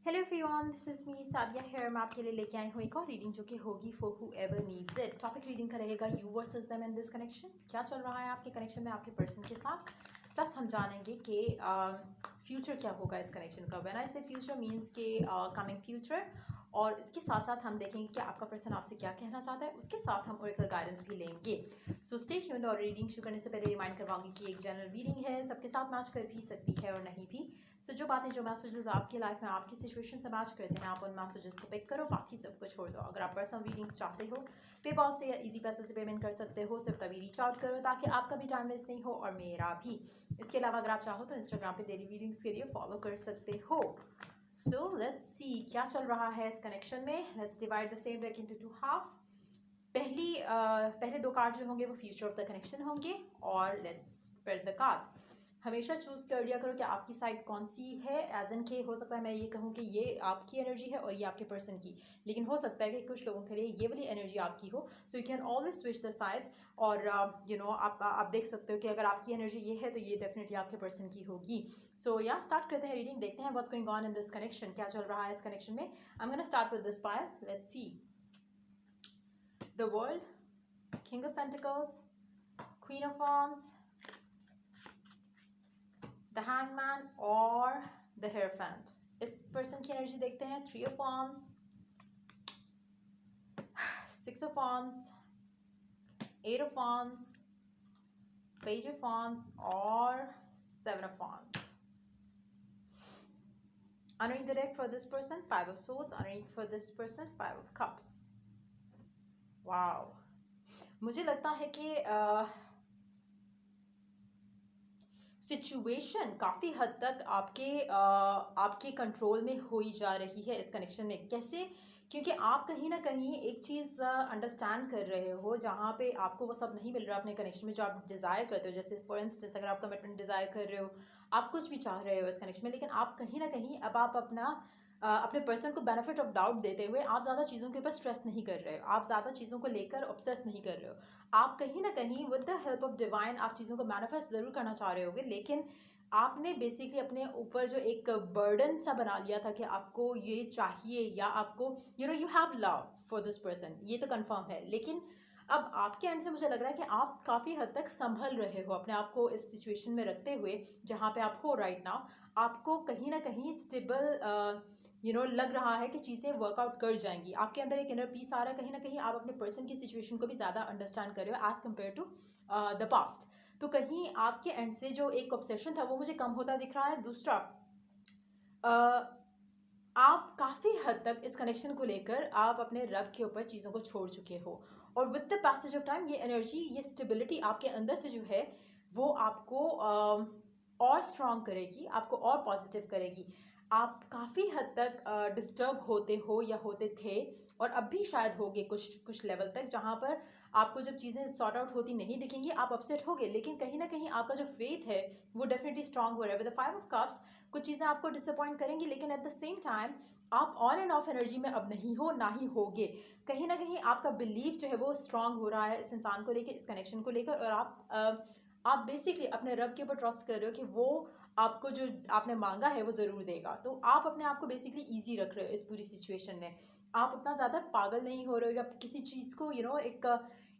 Hello everyone, this is me Sadia here. मैं आपके लिए लेके आई हूँ एक और रीडिंग जो कि होगी for whoever needs it. Topic reading का रहेगा you versus them in this connection. क्या चल रहा है आपके कनेक्शन में आपके पर्सन के साथ, प्लस हम जानेंगे कि फ्यूचर क्या होगा इस कनेक्शन का। व्हेन आई से फ्यूचर मीन्स के कमिंग फ्यूचर, और इसके साथ साथ हम देखेंगे कि आपका पर्सन आपसे क्या कहना चाहता है। उसके साथ हम ओरेकल गाइडेंस भी लेंगे। So stay tuned. और रीडिंग शुरू करने से पहले रिमाइंड करवाऊंगी कि एक जनरल रीडिंग है, सबके साथ मैच कर भी सकती है और नहीं भी। सो जो बातें, जो मैसेजेस आपकी लाइफ में आपकी सिचुएशन से मैच करते हैं, आप उन मैसेजेस को पिक करो, बाकी सबको छोड़ दो। अगर आप पर्सनल रीडिंग्स चाहते हो, पेपॉल से या इजी पैसे से पेमेंट कर सकते हो। सिर्फ तभी रीच आउट करो ताकि आपका भी टाइम वेस्ट नहीं हो और मेरा भी। इसके अलावा अगर आप चाहो तो इंस्टाग्राम पे डेली रीडिंग्स के लिए फॉलो कर सकते हो। सो लेट्स सी क्या चल रहा है इस कनेक्शन में। Let's divide the same deck into two half. पहले दो कार्ड जो होंगे वो फ्यूचर ऑफ द कनेक्शन होंगे, और लेट्स स्प्रेड द कार्ड्स। हमेशा चूज कर लिया करो कि आपकी साइड कौन सी है। एज एन के हो सकता है मैं ये कहूँ कि ये आपकी एनर्जी है और ये आपके पर्सन की, लेकिन हो सकता है कि कुछ लोगों के लिए ये वाली एनर्जी आपकी हो। So you can always switch the sides. और आप देख सकते हो कि अगर आपकी एनर्जी ये है तो ये डेफिनेटली आपके पर्सन की होगी। सो या स्टार्ट करते हैं रीडिंग, देखते हैं what's going on in this connection, क्या चल रहा है इस कनेक्शन में। I am gonna start with this pile. Let's see the world, king of pentacles, queen of wands, the hangman और द हेयरफेंट। इस पर्सन की एनर्जी देखते हैं। Three of wands, six of wands, eight of wands, page of wands और seven of wands। Underneath the deck for this person, five of swords. Underneath for this person, five of cups. Wow. मुझे लगता है कि situation काफ़ी हद तक आपके control में हो ही जा रही है इस कनेक्शन में। कैसे? क्योंकि आप कहीं ना कहीं एक चीज़ अंडरस्टैंड कर रहे हो जहाँ पे आपको वो सब नहीं मिल रहा अपने कनेक्शन में जो आप डिज़ायर करते हो। जैसे फॉर इंस्टेंस अगर आप कमिटमेंट डिज़ायर कर रहे हो, आप कुछ भी चाह रहे हो इस कनेक्शन में, लेकिन आप कहीं ना कहीं अब आप अपने पर्सन को बेनिफिट ऑफ डाउट देते हुए आप ज़्यादा चीज़ों के ऊपर स्ट्रेस नहीं कर रहे हो, आप ज़्यादा चीज़ों को लेकर ऑब्सेस नहीं कर रहे हो। आप कहीं ना कहीं with the help of divine आप चीज़ों को मैनिफेस्ट ज़रूर करना चाह रहे होगे, लेकिन आपने बेसिकली अपने ऊपर जो एक बर्डन सा बना लिया था कि आपको ये चाहिए, या आपको you have love for this person, ये तो कंफर्म है। लेकिन अब आपके एंड से मुझे लग रहा है कि आप काफ़ी हद तक संभल रहे हो अपने आप को इस सिचुएशन में रखते हुए जहाँ पे आप हो राइट नाउ। आपको कहीं ना कहीं स्टेबल लग रहा है कि चीज़ें वर्कआउट कर जाएंगी। आपके अंदर एक इनर पीस आ रहा है। कहीं ना कहीं आप अपने पर्सन की सिचुएशन को भी ज़्यादा अंडरस्टैंड कर रहे हो as compared to the past. तो कहीं आपके एंड से जो एक ऑब्सेशन था वो मुझे कम होता दिख रहा है। दूसरा, आप काफ़ी हद तक इस कनेक्शन को लेकर आप अपने रब के ऊपर चीज़ों को छोड़ चुके हो, और with the passage of time ये एनर्जी, ये स्टेबिलिटी आपके अंदर से जो है वो आपको और स्ट्रॉन्ग करेगी, आपको और पॉजिटिव करेगी। आप काफ़ी हद तक डिस्टर्ब होते हो या होते थे, और अब भी शायद होगे कुछ लेवल तक, जहाँ पर आपको जब चीज़ें सॉर्ट आउट होती नहीं दिखेंगी आप अपसेट होगे, लेकिन कहीं ना कहीं आपका जो फेथ है वो डेफिनेटली स्ट्रॉन्ग हो रहा है। With the five of cups कुछ चीज़ें आपको डिसअपॉइंट करेंगी, लेकिन एट द सेम टाइम आप ऑन एंड ऑफ एनर्जी में अब नहीं हो, ना ही होगे। कहीं ना कहीं आपका बिलीफ जो है वो स्ट्रांग हो रहा है इस इंसान को लेकर, इस कनेक्शन को लेकर, और आप बेसिकली अपने रब के ऊपर ट्रस्ट कर रहे हो कि वो आपको जो आपने मांगा है वो ज़रूर देगा। तो आप अपने आप को बेसिकली ईजी रख रहे हो इस पूरी सिचुएशन में। आप उतना ज़्यादा पागल नहीं हो रहे हो या किसी चीज़ को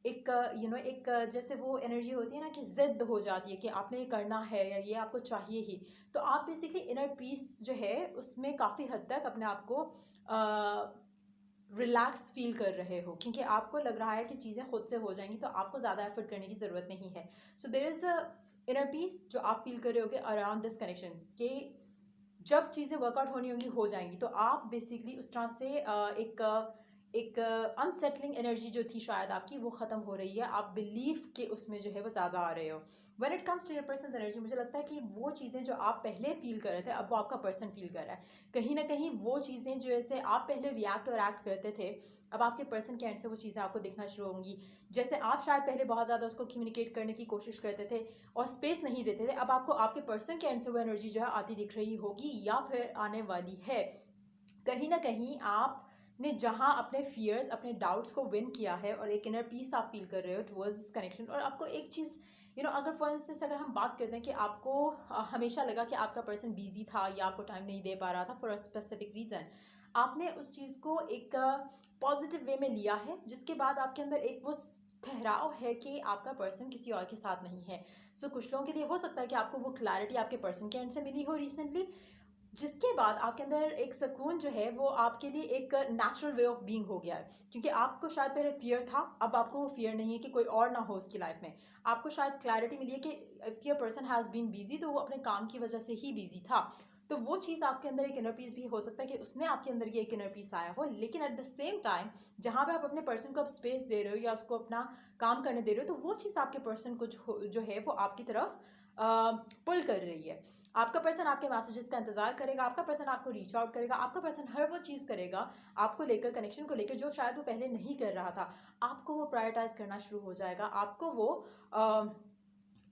एक जैसे वो एनर्जी होती है ना कि जिद हो जाती है कि आपने ये करना है या ये आपको चाहिए ही। तो आप बेसिकली इनर पीस जो है उसमें काफ़ी हद तक अपने आप को रिलैक्स फील कर रहे हो, क्योंकि आपको लग रहा है कि चीज़ें खुद से हो जाएंगी, तो आपको ज़्यादा एफर्ट करने की ज़रूरत नहीं है। So there is a inner peace जो आप फील कर रहे होगे अराउंड दिस कनेक्शन कि जब चीज़ें वर्कआउट होनी होंगी हो जाएंगी। तो आप बेसिकली उस तरह से एक अनसेटलिंग एनर्जी जो थी शायद आपकी वो ख़त्म हो रही है। आप बिलीफ के उसमें जो है वो ज़्यादा आ रहे हो। When it comes to your person energy, मुझे लगता है कि वो चीज़ें जो आप पहले फील कर रहे थे अब वो आपका पर्सन फील कर रहा है। कहीं ना कहीं वो चीज़ें जो ऐसे आप पहले रिएक्ट और एक्ट करते थे, अब आपके पर्सन के एंड से वो चीज़ें आपको दिखना शुरू होंगी। जैसे आप शायद पहले बहुत ज़्यादा उसको कम्युनिकेट करने की कोशिश करते थे और स्पेस नहीं देते थे, अब आपको आपके पर्सन के एंड से वो एनर्जी जो है आती दिख रही होगी या फिर आने वाली है। कहीं ना कहीं आपने जहाँ अपने फियर्स, अपने डाउट्स को विन किया है और एक इनर पीस आप फील कर रहे हो टुवर्ड्स दिस कनेक्शन, और आपको एक चीज़ अगर फॉर इंस्टेंस अगर हम बात करते हैं कि आपको हमेशा लगा कि आपका पर्सन बिजी था या आपको टाइम नहीं दे पा रहा था फॉर अ स्पेसिफिक रीज़न, आपने उस चीज़ को एक पॉजिटिव वे में लिया है, जिसके बाद आपके अंदर एक वो ठहराव है कि आपका पर्सन किसी और के साथ नहीं है। सो कुछ लोगों के लिए हो सकता है कि आपको वो क्लैरिटी आपके पर्सन के एंड से मिली हो रिसेंटली, जिसके बाद आपके अंदर एक सुकून जो है वो आपके लिए एक नेचुरल वे ऑफ बीइंग हो गया है। क्योंकि आपको शायद पहले फियर था, अब आपको वो फियर नहीं है कि कोई और ना हो उसकी लाइफ में। आपको शायद क्लैरिटी मिली है कि if your person has been busy तो वो अपने काम की वजह से ही बिजी था। तो वो चीज़ आपके अंदर एक इनर पीस भी हो सकता है कि उसने आपके अंदर ये एक इनर पीस आया हो, लेकिन एट द सेम टाइम जहाँ पे आप अपने पर्सन को अब स्पेस दे रहे हो या उसको अपना काम करने दे रहे हो, तो वो चीज़ आपके पर्सन को जो है वो आपकी तरफ पुल कर रही है। आपका पर्सन आपके मैसेजेस का इंतजार करेगा, आपका पर्सन आपको रीच आउट करेगा, आपका पर्सन हर वो चीज़ करेगा आपको लेकर, कनेक्शन को लेकर, जो शायद वो पहले नहीं कर रहा था। आपको वो प्रायोरिटाइज करना शुरू हो जाएगा, आपको वो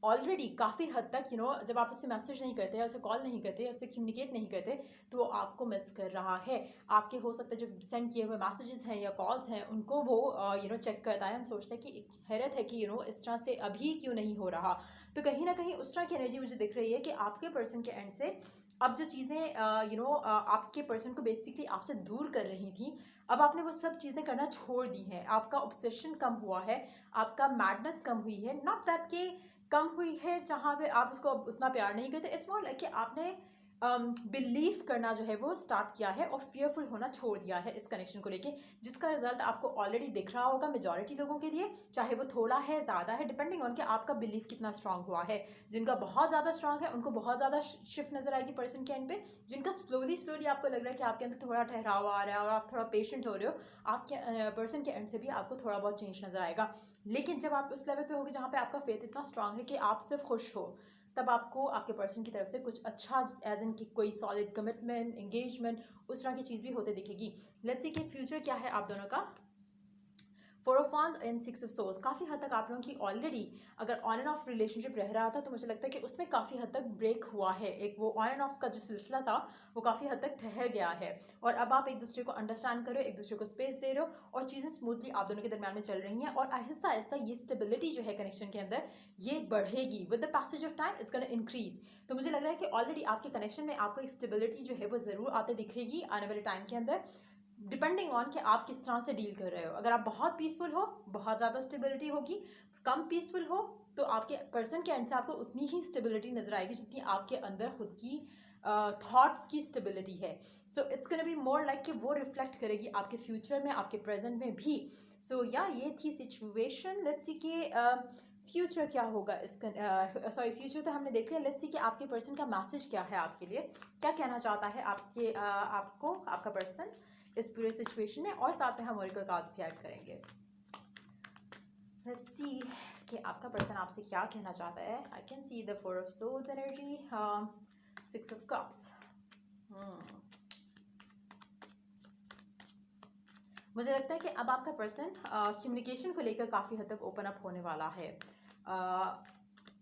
ऑलरेडी काफ़ी हद तक जब आप उससे मैसेज नहीं करते या उसे कॉल नहीं करते या उससे कम्युनिकेट नहीं करते, तो वो आपको मिस कर रहा है। आपके हो सकता है जो सेंड किए हुए मैसेजेस हैं या कॉल्स हैं उनको वो चेक करता है और सोचता है कि हैरत है कि इस तरह से अभी क्यों नहीं हो रहा। तो कहीं ना कहीं उस तरह की एनर्जी मुझे दिख रही है कि आपके पर्सन के एंड से अब जो चीज़ें आपके पर्सन को बेसिकली आपसे दूर कर रही थी, अब आपने वो सब चीज़ें करना छोड़ दी हैं। आपका ऑब्सेशन कम हुआ है, आपका मैडनेस कम हुई है, नॉट दैट कि कम हुई है जहाँ पे आप उसको अब उतना प्यार नहीं करते। इट्स मोर लाइक कि आपने बिलीव करना जो है वो स्टार्ट किया है और फियरफुल होना छोड़ दिया है इस कनेक्शन को लेके, जिसका रिजल्ट आपको ऑलरेडी दिख रहा होगा मेजॉरिटी लोगों के लिए, चाहे वो थोड़ा है ज़्यादा है, डिपेंडिंग ऑन कि आपका बिलीव कितना स्ट्रांग हुआ है। जिनका बहुत ज़्यादा स्ट्रांग है उनको बहुत ज़्यादा शिफ्ट नजर आएगी पर्सन के एंड पे। जिनका स्लोली स्लोली आपको लग रहा है कि आपके अंदर थोड़ा ठहराव आ रहा है और आप थोड़ा पेशेंट हो रहे हो, आपके पर्सन के एंड से भी आपको थोड़ा बहुत चेंज नजर आएगा। लेकिन जब आप उस लेवल पे होगे जहाँ पे आपका फेथ इतना स्ट्रांग है कि आप सिर्फ खुश हो, तब आपको आपके पर्सन की तरफ से कुछ अच्छा, एज इन कि कोई सॉलिड कमिटमेंट, एंगेजमेंट, उस तरह की चीज़ भी होते दिखेगी। लेट्स सी कि फ्यूचर क्या है आप दोनों का। Four of wands and six of source, काफ़ी हद तक आप लोगों की ऑलरेडी अगर ऑन एंड ऑफ रिलेशनशिप रह रहा था तो मुझे लगता है कि उसमें काफ़ी हद तक ब्रेक हुआ है। एक वो ऑन एंड ऑफ का जो सिलसिला था वो काफ़ी हद तक ठहर गया है और अब आप एक दूसरे को अंडरस्टैंड कर रहे हो, एक दूसरे को स्पेस दे रहे हो और चीज़ें स्मूथली आप दोनों के दरमियान में चल रही हैं। और आहिस्ता आहिस्ता ये स्टेबिलिटी जो है कनेक्शन के अंदर ये बढ़ेगी with the passage of time, it's gonna increase. तो मुझे लग रहा है कि ऑलरेडी आपके कनेक्शन में आपको एक स्टेबिलिटी जो है वो ज़रूर आते दिखेगी आने वाले टाइम के अंदर, डिपेंडिंग ऑन कि आप किस तरह से डील कर रहे हो। अगर आप बहुत पीसफुल हो, बहुत ज़्यादा स्टेबिलिटी होगी। कम पीसफुल हो तो आपके पर्सन के एंड से आपको उतनी ही स्टेबिलिटी नजर आएगी जितनी आपके अंदर खुद की थॉट्स की स्टेबिलिटी है। So it's gonna be more like कि वो रिफ्लेक्ट करेगी आपके फ्यूचर में, आपके प्रेजेंट में भी। सो या ये थी सिचुएशन। लेट्स सी कि फ्यूचर क्या होगा इसका, सॉरी फ्यूचर तो हमने देख लिया। लेट्स सी कि आपके पर्सन का मैसेज क्या है आपके लिए, क्या कहना चाहता है आपको आपका पर्सन इस पूरे सिचुएशन में, और साथ में हम ओरेकल कार्ड्स भी ऐड करेंगे। लेट्स सी कि आपका पर्सन आपसे क्या कहना चाहता है। I can see the four of souls energy, six of cups. मुझे लगता है कि अब आपका पर्सन कम्युनिकेशन को लेकर काफ़ी हद तक ओपन अप होने वाला है।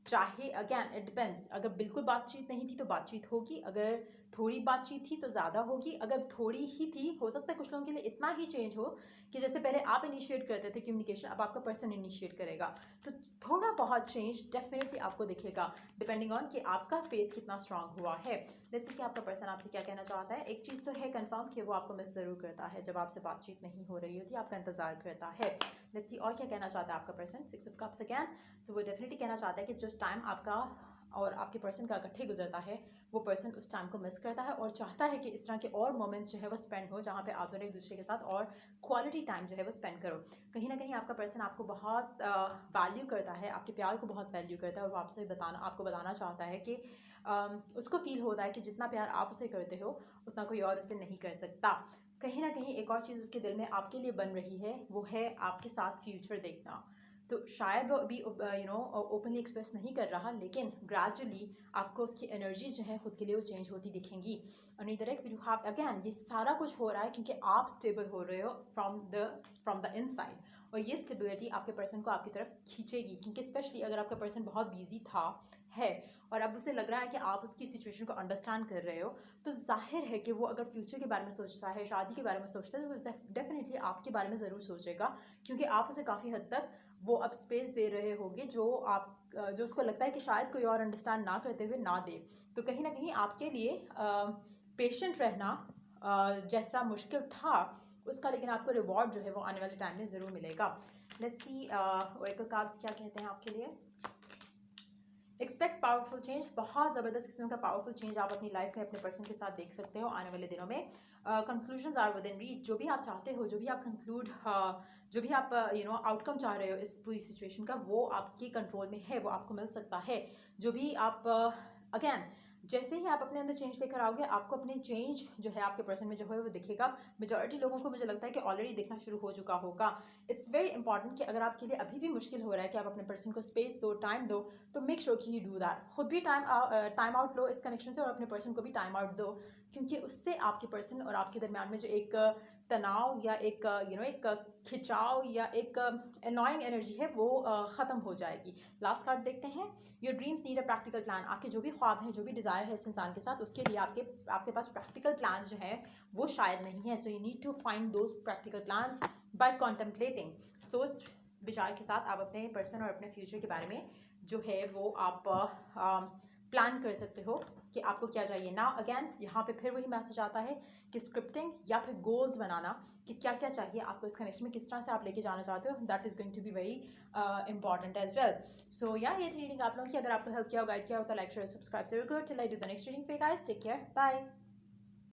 चाहे अगेन इट डिपेंड्स, अगर बिल्कुल बातचीत नहीं थी तो बातचीत होगी, अगर थोड़ी बातचीत थी तो ज़्यादा होगी, अगर थोड़ी ही थी हो सकता है कुछ लोगों के लिए इतना ही चेंज हो कि जैसे पहले आप इनिशिएट करते थे कम्युनिकेशन, अब आपका पर्सन इनिशिएट करेगा। तो थोड़ा बहुत चेंज डेफिनेटली आपको दिखेगा डिपेंडिंग ऑन कि आपका फेथ कितना स्ट्रांग हुआ है। लेट्स सी कि आपका पर्सन आपसे क्या कहना चाहता है। एक चीज़ तो है कंफर्म कि वो आपको मिस ज़रूर करता है, जब आपसे बातचीत नहीं हो रही होती आपका इंतजार करता है। लेट्स सी और क्या कहना चाहता है आपका person. Six of cups again. तो वो डेफिनेटली कहना चाहता है कि जो टाइम आपका और आपके पर्सन का इकट्ठे गुजरता है वो पर्सन उस टाइम को मिस करता है और चाहता है कि इस तरह के और मोमेंट्स जो है वो स्पेंड हो जहाँ पे आप दोनों एक दूसरे के साथ और क्वालिटी टाइम जो है वो स्पेंड करो। कहीं ना कहीं आपका पर्सन आपको बहुत वैल्यू करता है, आपके प्यार को बहुत वैल्यू करता है और वो आपको बताना चाहता है कि उसको फील होता है कि जितना प्यार आप उसे करते हो उतना कोई और उसे नहीं कर सकता। कहीं ना कहीं एक और चीज़ उसके दिल में आपके लिए बन रही है, वो है आपके साथ फ्यूचर देखना। तो शायद वो अभी ओपनली एक्सप्रेस नहीं कर रहा, लेकिन ग्रेजुअली आपको उसकी एनर्जीज जो है खुद के लिए वो चेंज होती दिखेंगी। और नहीं डायरेक्ट यू हैव अगेन, ये सारा कुछ हो रहा है क्योंकि आप स्टेबल हो रहे हो फ्रॉम द इनसाइड, और ये स्टेबिलिटी आपके पर्सन को आपकी तरफ खींचेगी। क्योंकि स्पेशली अगर आपका पर्सन बहुत बिजी था है और अब उसे लग रहा है कि आप उसकी सिचुएशन को अंडरस्टैंड कर रहे हो, तो जाहिर है कि वो अगर फ्यूचर के बारे में सोचता है, शादी के बारे में सोचता है, तो वो डेफिनेटली आपके बारे में ज़रूर सोचेगा, क्योंकि आप उसे काफ़ी हद तक वो अब स्पेस दे रहे होगे जो आप जो उसको लगता है कि शायद कोई और अंडरस्टैंड ना करते हुए ना दे। तो कहीं ना कहीं आपके लिए पेशेंट रहना जैसा मुश्किल था उसका लेकिन आपको रिवॉर्ड जो है वो आने वाले टाइम में ज़रूर मिलेगा। लेट्स सी ओरेकल कार्ड्स क्या कहते हैं आपके लिए। एक्सपेक्ट पावरफुल चेंज, बहुत ज़बरदस्त किस्म का पावरफुल चेंज आप अपनी लाइफ में अपने पर्सन के साथ देख सकते हो आने वाले दिनों में। Conclusions are within reach, जो भी आप चाहते हो, जो भी आप कंक्लूड जो भी आप आउटकम चाह रहे हो इस पूरी सिचुएशन का, वो आपके कंट्रोल में है, वो आपको मिल सकता है। जो भी आप अगेन जैसे ही आप अपने अंदर चेंज लेकर आओगे, आपको अपने चेंज जो है आपके पर्सन में जो है वो दिखेगा। मेजॉरिटी लोगों को मुझे लगता है कि ऑलरेडी दिखना शुरू हो चुका होगा। इट्स वेरी इंपॉर्टेंट कि अगर आपके लिए अभी भी मुश्किल हो रहा है कि आप अपने पर्सन को स्पेस दो, टाइम दो, तो मेक श्योर कि यू डू दैट। खुद भी टाइम आउट लो इस कनेक्शन से और अपने पर्सन को भी टाइम आउट दो, क्योंकि उससे आपके पर्सन और आपके दरमियान में जो एक तनाव या एक एक खिंचाव या एक एनॉइंग एनर्जी है वो ख़त्म हो जाएगी। लास्ट कार्ड देखते हैं। Your dreams need a practical plan, आपके जो भी ख्वाब हैं, जो भी डिज़ायर है इस इंसान के साथ, उसके लिए आपके पास प्रैक्टिकल प्लान जो है वो शायद नहीं है। So you need to find those practical plans by contemplating. सोच विचार के साथ आप अपने पर्सन और अपने फ्यूचर के बारे में जो है वो आप प्लान कर सकते हो कि आपको क्या चाहिए ना। अगेन यहाँ पे फिर वही मैसेज आता है कि स्क्रिप्टिंग या फिर गोल्स बनाना कि क्या क्या चाहिए आपको इस कनेक्शन में, किस तरह से आप लेके जाना चाहते हो, that is going to be very important as well. So या ये थी रीडिंग आप लोगों की। अगर आपको हेल्प किया हो, गाइड किया हो, तो लाइक शेयर सब्सक्राइब जरूर करो। Till I do the next reading for you guys, take care, bye.